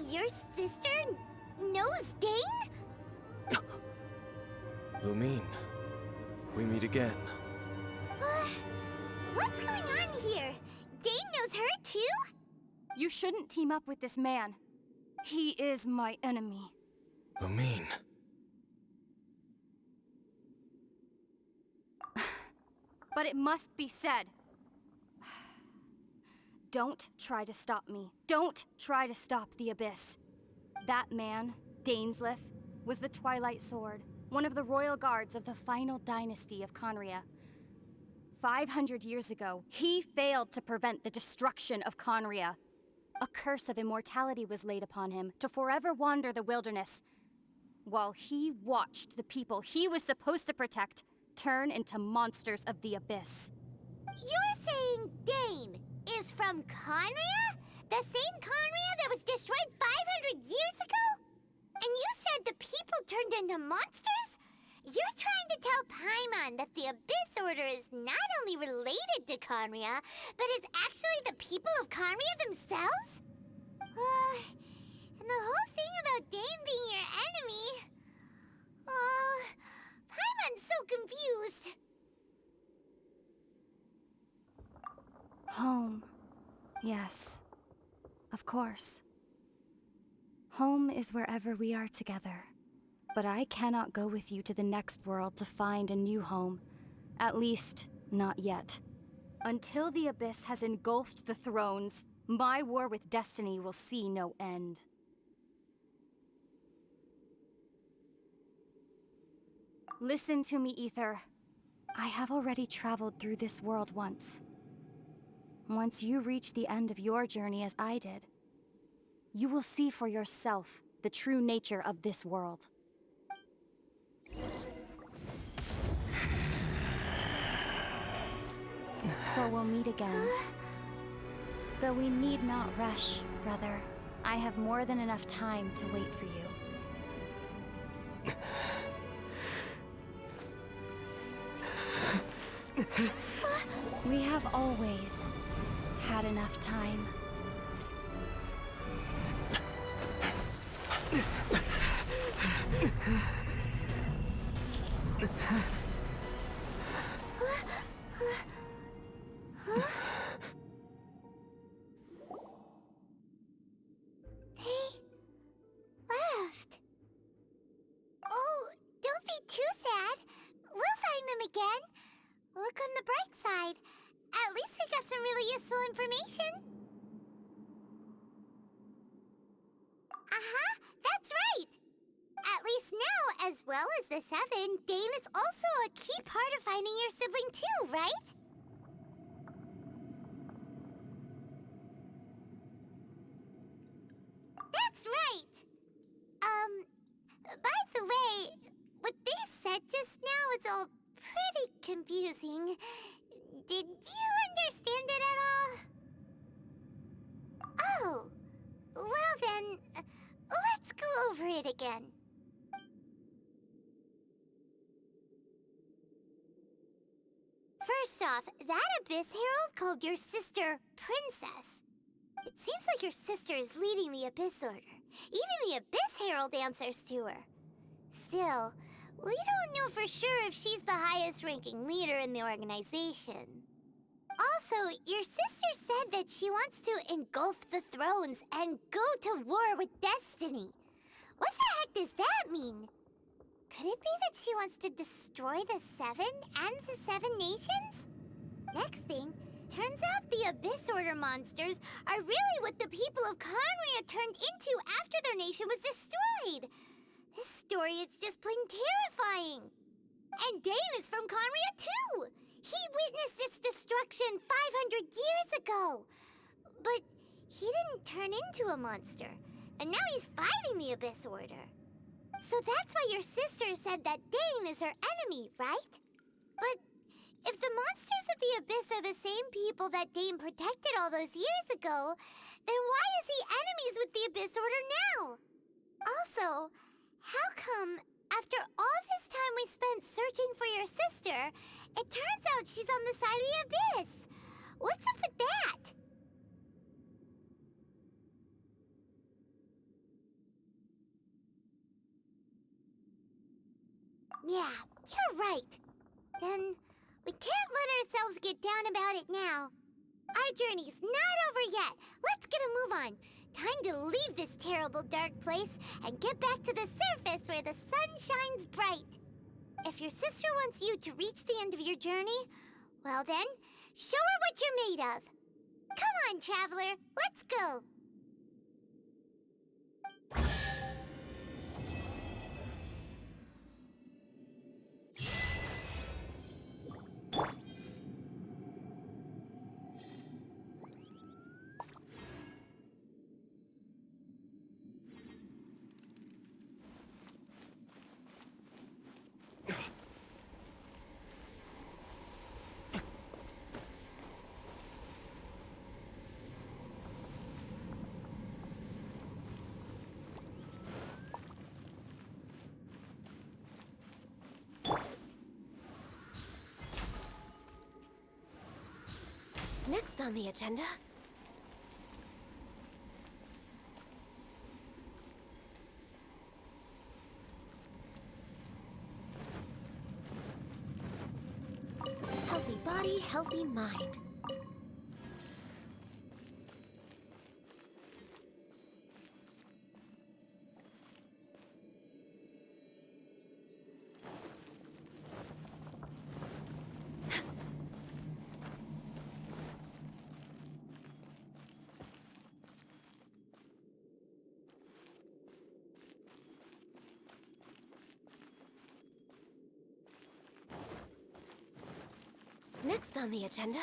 Your sister knows Dane? Lumine, we meet again. What's going on here? Dane knows her too? You shouldn't team up with this man. He is my enemy. Lumine. But it must be said. Don't try to stop me. Don't try to stop the Abyss. That man, Dainsliff, was the Twilight Sword, one of the royal guards of the final dynasty of Conria. 500 years ago, he failed to prevent the destruction of Conria. A curse of immortality was laid upon him to forever wander the wilderness, while he watched the people he was supposed to protect turn into monsters of the abyss. You're saying Dane is from Conria? The same Conria that was destroyed 500 years ago? And you said the people turned into monsters? You're trying to tell Paimon that the Abyss Order is not only related to Conria, but is actually the people of Conria themselves? And the whole thing about Dane being your enemy... Paimon's so confused. Home. Yes. Of course. Home is wherever we are together. But I cannot go with you to the next world to find a new home. At least, not yet. Until the Abyss has engulfed the thrones, my war with destiny will see no end. Listen to me, Ether. I have already traveled through this world once. Once you reach the end of your journey as I did, you will see for yourself the true nature of this world. So we'll meet again. Though we need not rush, brother. I have more than enough time to wait for you. We have always had enough time. Dane is also a key part of finding your sibling too, right? That's right! By the way, what they said just now is all pretty confusing. Did you understand it at all? Oh, well then, let's go over it again. First off, that Abyss Herald called your sister Princess. It seems like your sister is leading the Abyss Order. Even the Abyss Herald answers to her. Still, we don't know for sure if she's the highest-ranking leader in the organization. Also, your sister said that she wants to engulf the thrones and go to war with destiny. What the heck does that mean? Could it be that she wants to destroy the Seven and the Seven Nations? Next thing, turns out the Abyss Order monsters are really what the people of Conria turned into after their nation was destroyed. This story is just plain terrifying. And Dane is from Conria too. He witnessed its destruction 500 years ago. But he didn't turn into a monster. And now he's fighting the Abyss Order. So that's why your sister said that Dane is her enemy, right? But if the monsters of the Abyss are the same people that Dane protected all those years ago, then why is he enemies with the Abyss Order now? Also, how come, after all this time we spent searching for your sister, it turns out she's on the side of the Abyss? What's up with that? Yeah, you're right. Then, we can't let ourselves get down about it now. Our journey's not over yet. Let's get a move on. Time to leave this terrible dark place and get back to the surface where the sun shines bright. If your sister wants you to reach the end of your journey, well then, show her what you're made of. Come on, traveler, let's go. Next on the agenda... Healthy body, healthy mind. Next on the agenda...